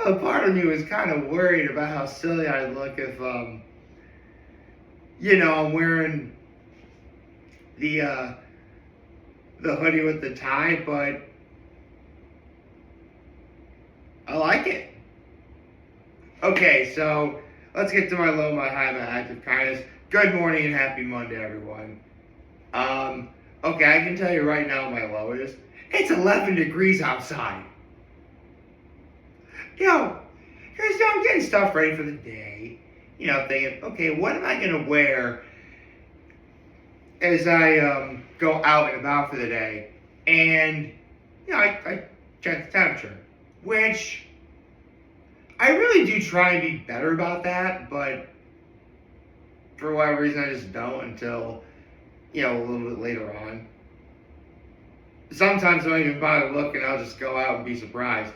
a part of me was kind of worried about how silly I'd look if, I'm wearing the hoodie with the tie, but I like it. Okay, so let's get to my low, my high, my act of kindness. Good morning and happy Monday, everyone. Okay, I can tell you right now what my low is. It's 11 degrees outside. Because I'm getting stuff ready for the day. Thinking, okay, what am I going to wear as I go out and about for the day? And, I check the temperature, which I really do try and be better about that, but for whatever reason, I just don't until, a little bit later on. Sometimes I don't even bother looking, I'll just go out and be surprised.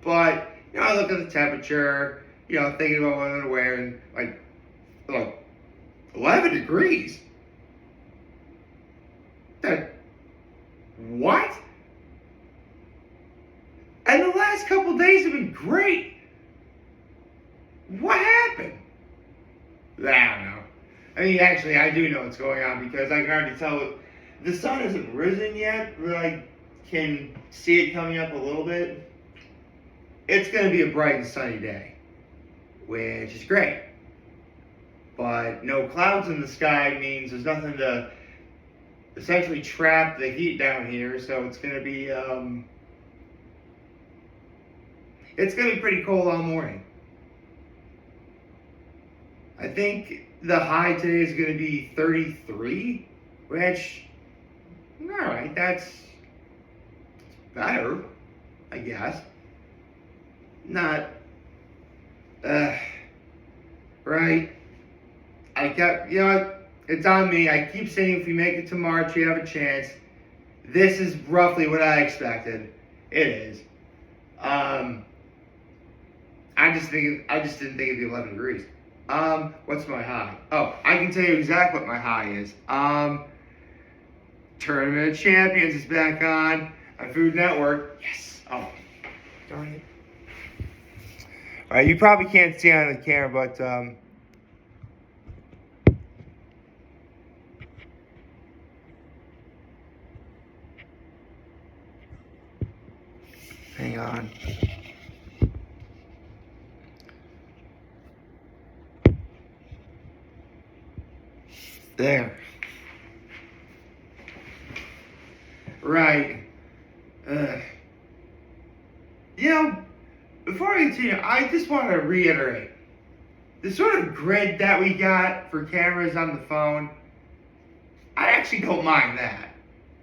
But, I look at the temperature, thinking about what I'm going to wear, and like 11 degrees? What? And the last couple days have been great. What happened? I don't know. I mean, actually, I do know what's going on because I can already tell the sun hasn't risen yet, but I can see it coming up a little bit. It's going to be a bright and sunny day, which is great. But no clouds in the sky means there's nothing to essentially trap the heat down here, so it's going to be pretty cold all morning. I think the high today is going to be 33, which, alright, that's better, I guess. Not, right? I kept, it's on me. I keep saying if we make it to March, we have a chance. This is roughly what I expected. It is. I just didn't think it'd be 11 degrees. What's my high? Oh, I can tell you exactly what my high is. Tournament of Champions is back on Food Network. Yes. Oh, darn it. All right, you probably can't see on the camera, but hang on. There. Right. Before I continue, I just want to reiterate. The sort of grid that we got for cameras on the phone, I actually don't mind that.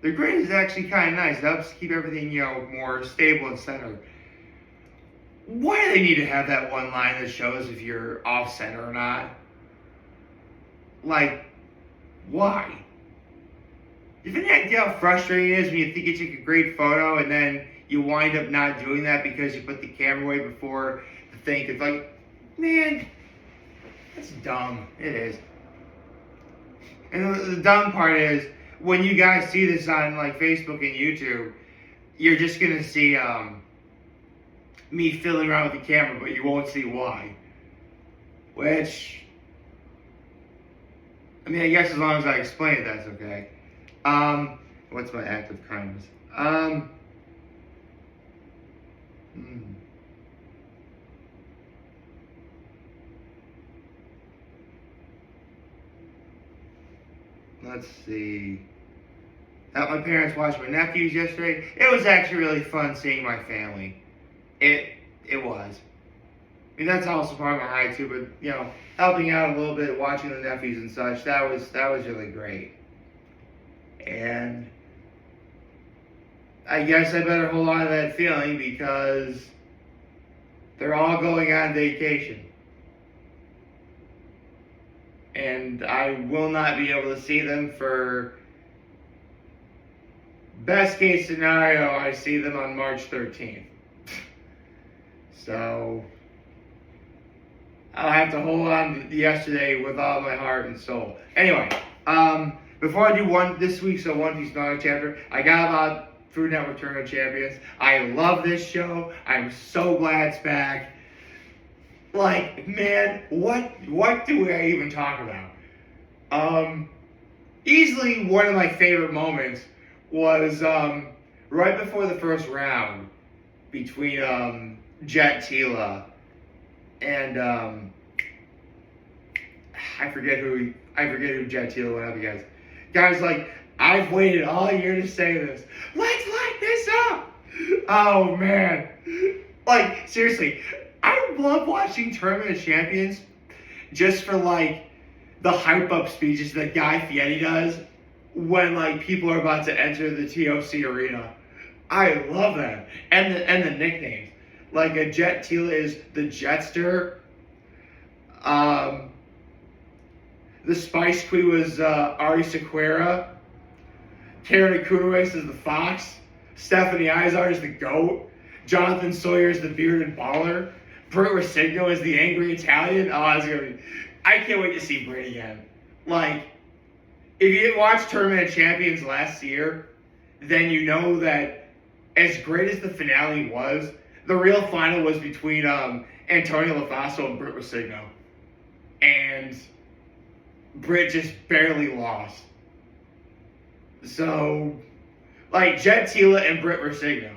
The grid is actually kind of nice. It helps keep everything, more stable and centered. Why do they need to have that one line that shows if you're off center or not? Why? You think how frustrating it is when you think you took a great photo and then you wind up not doing that because you put the camera away before the thing? It's man, that's dumb. It is. And the dumb part is, when you guys see this on Facebook and YouTube, you're just gonna see me fiddling around with the camera, but you won't see why. Which, I guess as long as I explain it, that's okay. What's my act of kindness? Let's see. Helped my parents watch my nephews yesterday. It was actually really fun seeing my family. It was. That's also part of my high too, but helping out a little bit, watching the nephews and such, that was really great. And I guess I better hold on to that feeling because they're all going on vacation. And I will not be able to see them for, best case scenario, I see them on March 13th. So I'll have to hold on to yesterday with all my heart and soul. Anyway, before I do this week's One Piece Manga chapter, I got about Food Network Tournament of Champions. I love this show. I'm so glad it's back. Like, man, what do I even talk about? Easily one of my favorite moments was right before the first round between Jet Tila and I forget who Jet Tila went up against. Guys, like, I've waited all year to say this. Let's light this up. Oh man, like seriously, I love watching Tournament of Champions just for like the hype up speeches that Guy Fieri does when like people are about to enter the TOC arena. I love that, and the nicknames. Like a Jet Tila is the Jetster. The Spice Queen was Ari Sequeira. Karen Akunues is the Fox. Stephanie Izard is the Goat. Jonathan Sawyer is the Bearded Baller. Britt Rosigno is the Angry Italian. Oh, it's gonna be. I can't wait to see Britt again. Like, if you didn't watch Tournament of Champions last year, then you know that as great as the finale was, the real final was between Antonio Lafaso and Britt Rosigno. And Britt just barely lost. So, like, Jet Tila and Britt Rosigno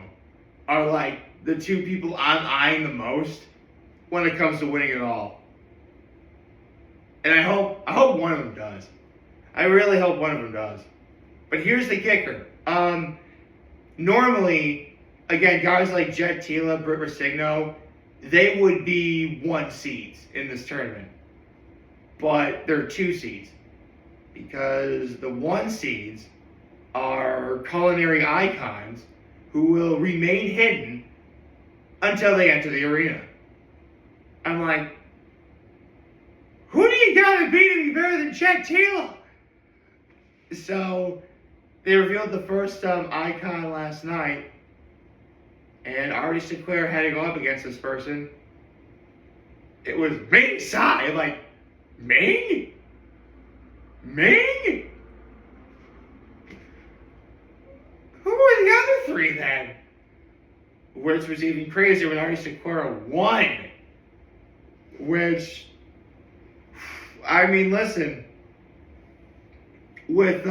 are, like, the two people I'm eyeing the most when it comes to winning it all. And I hope one of them does. I really hope one of them does. But here's the kicker. Normally, again, guys like Jet Tila, Britt Rosigno, they would be 1 seeds in this tournament. But they're 2 seeds. Because the 1 seeds are culinary icons who will remain hidden until they enter the arena. I'm like, who do you gotta be to be better than Jet Tila? So, they revealed the first icon last night, and Ari Sequeira had to go up against this person. It was Ming Tsai. I'm like, Ming? Ming? Who were the other 3 then? Which was even crazier when Ari Sequeira won. Which, I mean, listen, with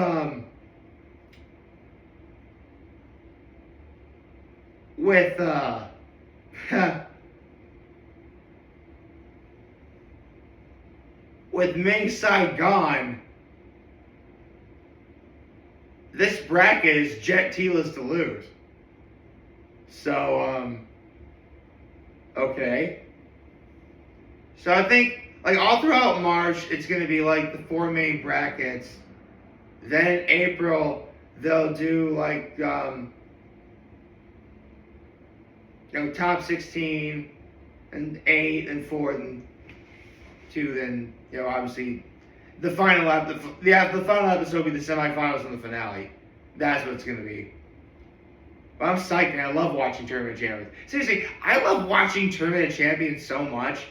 with Ming Tsai gone, this bracket is Jet Tila's to lose. So, okay. So I think, like, all throughout March, it's going to be, like, the 4 main brackets. Then in April, they'll do, like, top 16, and 8, and 4, and 2, then, obviously, the final episode will be the semifinals and the finale. That's what it's going to be. But I'm psyched, man. I love watching Tournament of Champions. Seriously, I love watching Tournament of Champions so much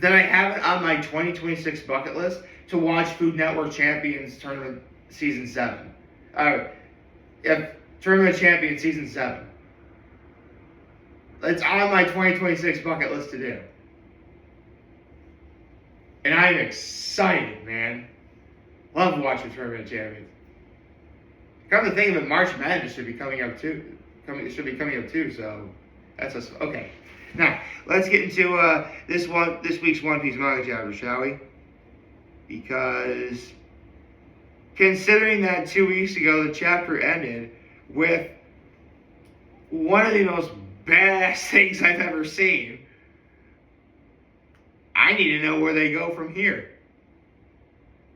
that I have it on my 2026 bucket list to watch Food Network Champions Tournament Season 7. Tournament of Champions Season 7. It's on my 2026 bucket list to do. And I'm excited, man. Love watching Tournament of Champions. Come to think of it, March Madness should be coming up too. So that's us. Okay. Now let's get into this week's One Piece manga chapter, shall we? Because considering that 2 weeks ago the chapter ended with one of the most badass things I've ever seen, I need to know where they go from here.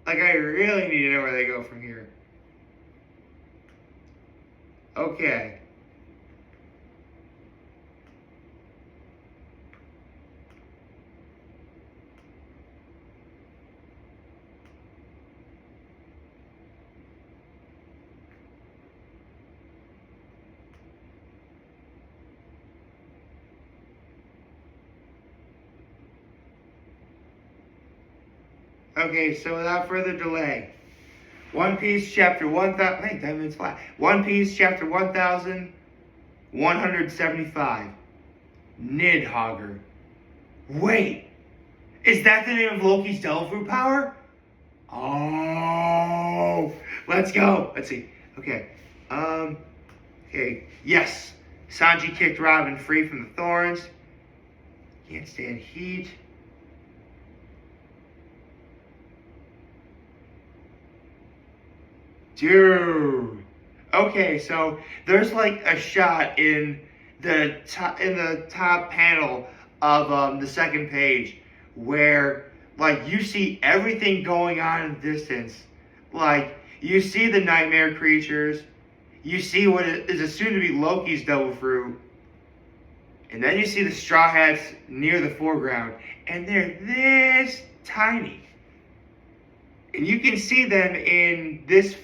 Like, I really need to know where they go from here. Okay. Okay, so without further delay, One Piece chapter 1000. Hey, 10 minutes flat. One Piece chapter 1175. Nidhogger. Wait, Is that the name of Loki's devil fruit power? Oh, let's go. Let's see. Okay. Okay. Yes. Sanji kicked Robin free from the thorns. Can't stand heat. Dude. Okay, so there's like a shot in the top panel of the second page where like you see everything going on in the distance. Like you see the nightmare creatures, you see what is assumed to be Loki's devil fruit, and then you see the Straw Hats near the foreground, and they're this tiny. And you can see them in this.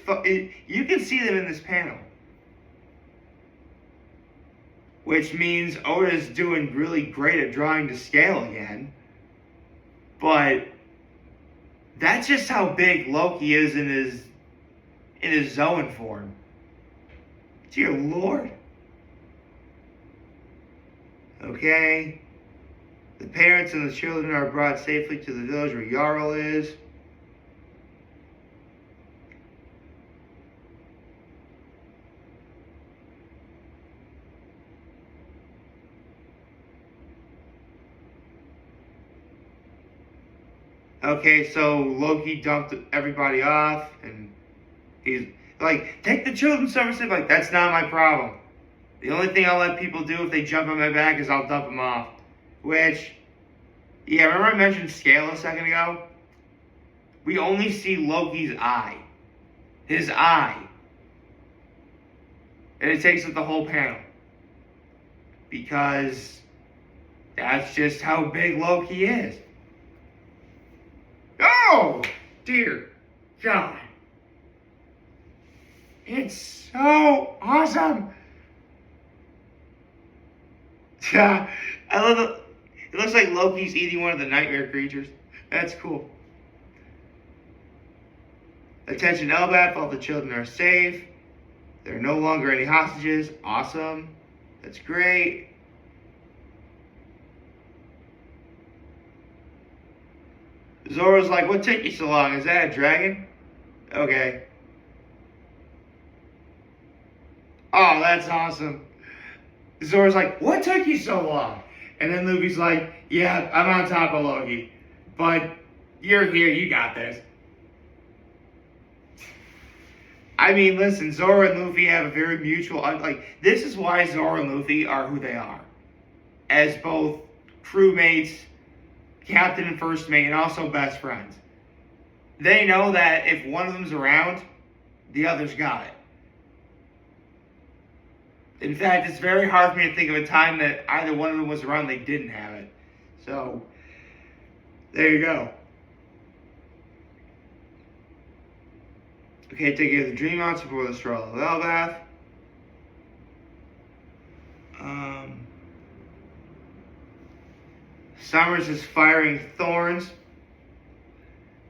You can see them in this panel, which means Oda's doing really great at drawing to scale again. But that's just how big Loki is in his Zoan form. Dear Lord. Okay. The parents and the children are brought safely to the village where Jarl is. Okay, so Loki dumped everybody off, and he's like, take the children somewhere safe. Like, that's not my problem. The only thing I'll let people do if they jump on my back is I'll dump them off. Which, yeah, remember I mentioned scale a second ago? We only see Loki's eye. His eye. And it takes up the whole panel. Because that's just how big Loki is. Oh, dear God. It's so awesome. Yeah, I love it. It looks like Loki's eating one of the nightmare creatures. That's cool. Attention Elbaf, all the children are safe. There are no longer any hostages. Awesome. That's great. Zoro's like, what took you so long? Is that a dragon? Okay. Oh, that's awesome. Zoro's like, what took you so long? And then Luffy's like, yeah, I'm on top of Loki. But you're here, you got this. I mean, listen, Zoro and Luffy have a very mutual, like, this is why Zoro and Luffy are who they are. As both crewmates, captain and first mate, and also best friends. They know that if one of them's around, the other's got it. In fact, it's very hard for me to think of a time that either one of them was around they didn't have it. So, there you go. Okay, take care of the Dream Monster before the Straw of Elbaf. Summers is firing thorns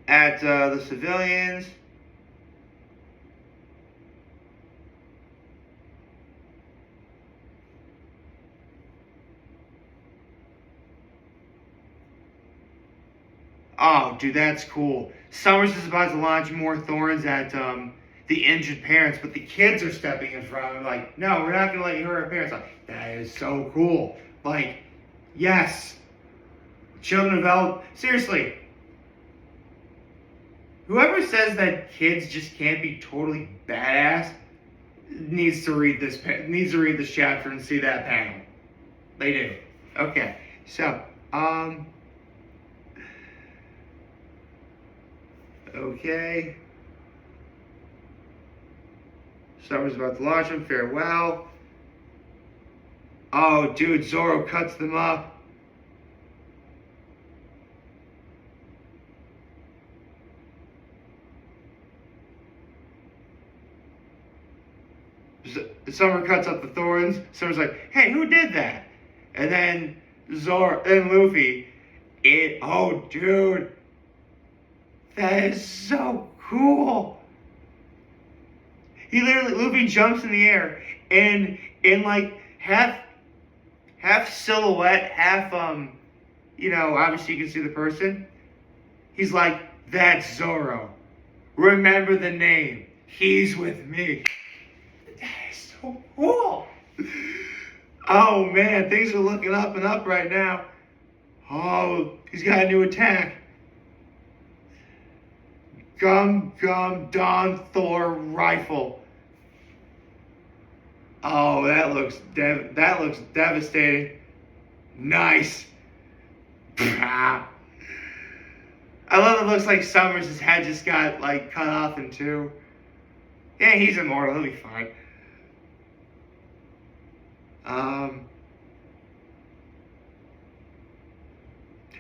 at the civilians. Oh, dude, that's cool. Summers is about to launch more thorns at the injured parents, but the kids are stepping in front of him like, no, we're not going to let you hurt our parents. Like, that is so cool. Like, yes. Children of El... Seriously. Whoever says that kids just can't be totally badass needs to read this chapter and see that panel. They do. Okay. So, okay. Summer's about to launch him. Farewell. Oh, dude, Zoro cuts them up. Summer cuts up the thorns. Summer's like, hey, who did that? And then Luffy, oh, dude, that is so cool. Luffy jumps in the air and in like half silhouette, half obviously you can see the person. He's like, that's Zoro. Remember the name. He's with me. That is so cool. Oh man, things are looking up and up right now. Oh, he's got a new attack. Gum Gum Dawn Thor Rifle. Oh, that looks devastating. Nice. I love it. Looks like Summers' head just got like cut off in two. Yeah, he's immortal. He'll be fine.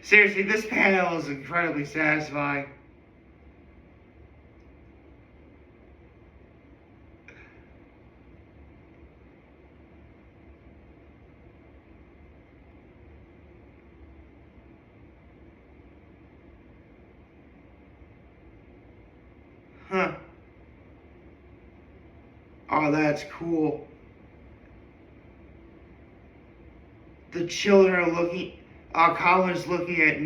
Seriously, this panel is incredibly satisfying. Huh. Oh, that's cool. The children are looking. Colin's looking at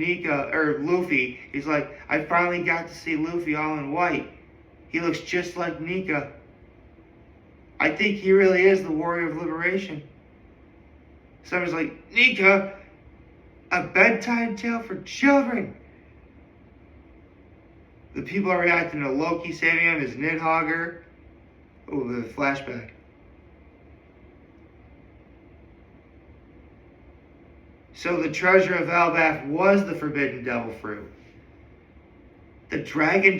Luffy. He's like, I finally got to see Luffy all in white. He looks just like Nika. I think he really is the warrior of liberation. Someone's like, Nika, a bedtime tale for children. The people are reacting to Loki saving him as Nidhogger. Oh, the flashback. So the treasure of Albath was the forbidden devil fruit. The dragon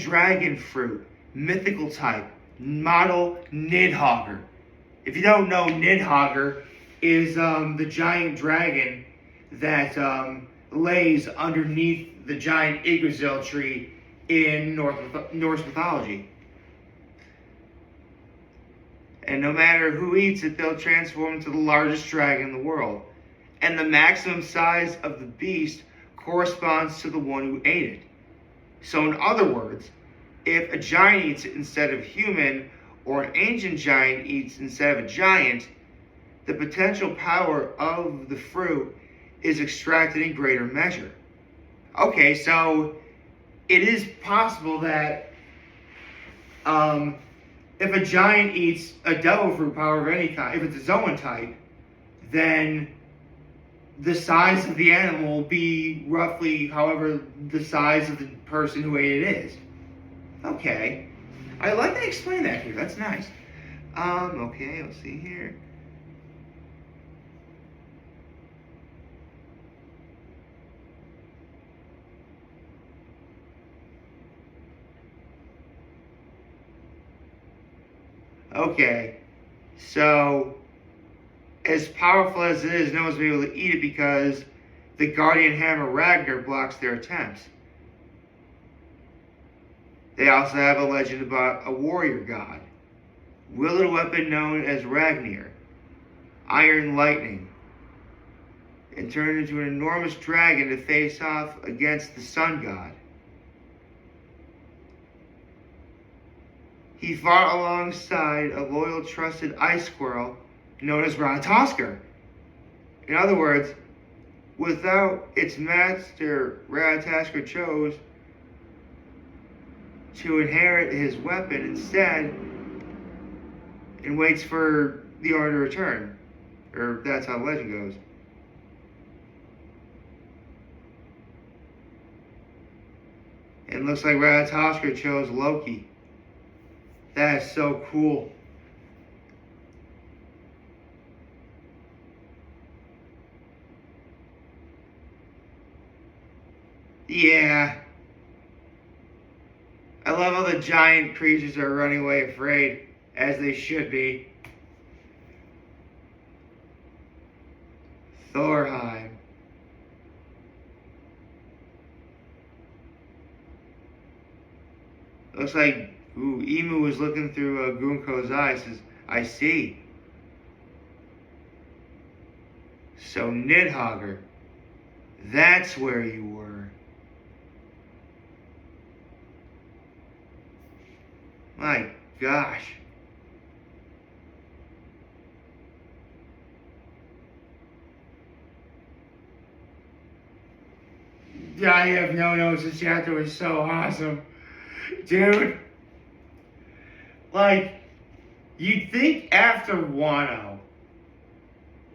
fruit, mythical type, model Nidhogger. If you don't know, Nidhogger is the giant dragon that lays underneath the giant Yggdrasil tree in Norse mythology. And no matter who eats it, they'll transform into the largest dragon in the world. And the maximum size of the beast corresponds to the one who ate it. So in other words, if a giant eats it instead of human, or an ancient giant eats instead of a giant, the potential power of the fruit is extracted in greater measure. Okay, so it is possible that if a giant eats a devil fruit power of any kind, if it's a Zoan type, then the size of the animal will be roughly however the size of the person who ate it is. Okay. I like to explain that here. That's nice. Okay, let's see here. Okay. So, as powerful as it is, no one's been able to eat it because the Guardian Hammer Ragnar blocks their attempts. They also have a legend about a warrior god, wielded a weapon known as Ragnar, Iron Lightning, and turned into an enormous dragon to face off against the sun god. He fought alongside a loyal, trusted ice squirrel known as Ratatoskr. In other words, without its master, Ratatoskr chose to inherit his weapon instead and waits for the owner to return. Or that's how the legend goes. And it looks like Ratatoskr chose Loki. That is so cool. Yeah. I love how the giant creatures are running away afraid, as they should be. Thorheim. Looks like Emu was looking through Gunko's eyes. Says, I see. So Nidhogger, that's where you were. My gosh. I have no notes. This chapter was so awesome. Dude. Like, you'd think after Wano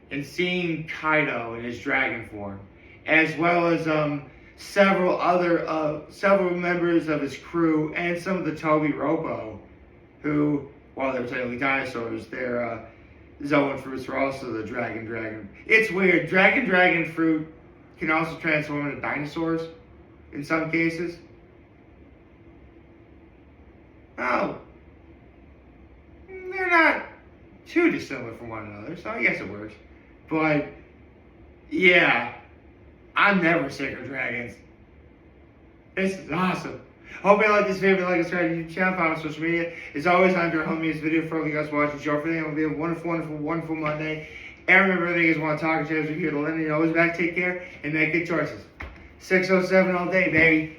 and seeing Kaido in his dragon form, as well as several members of his crew and some of the Toby Robo, who, while they were technically dinosaurs, their Zoan fruits were also the dragon. It's weird. Dragon fruit can also transform into dinosaurs in some cases. Oh, they're not too dissimilar from one another, so I guess it works. But yeah, I'm never sick of dragons. This is awesome. Hope you like this video. If you like us, subscribe to the YouTube channel, follow us on social media. As always, I'm your homie. This video for all you guys watching. Show everything. It'll be a wonderful Monday. And remember, everything is want to talk to you. We're here to lend you. Always back. Take care and make good choices. 607 all day, baby.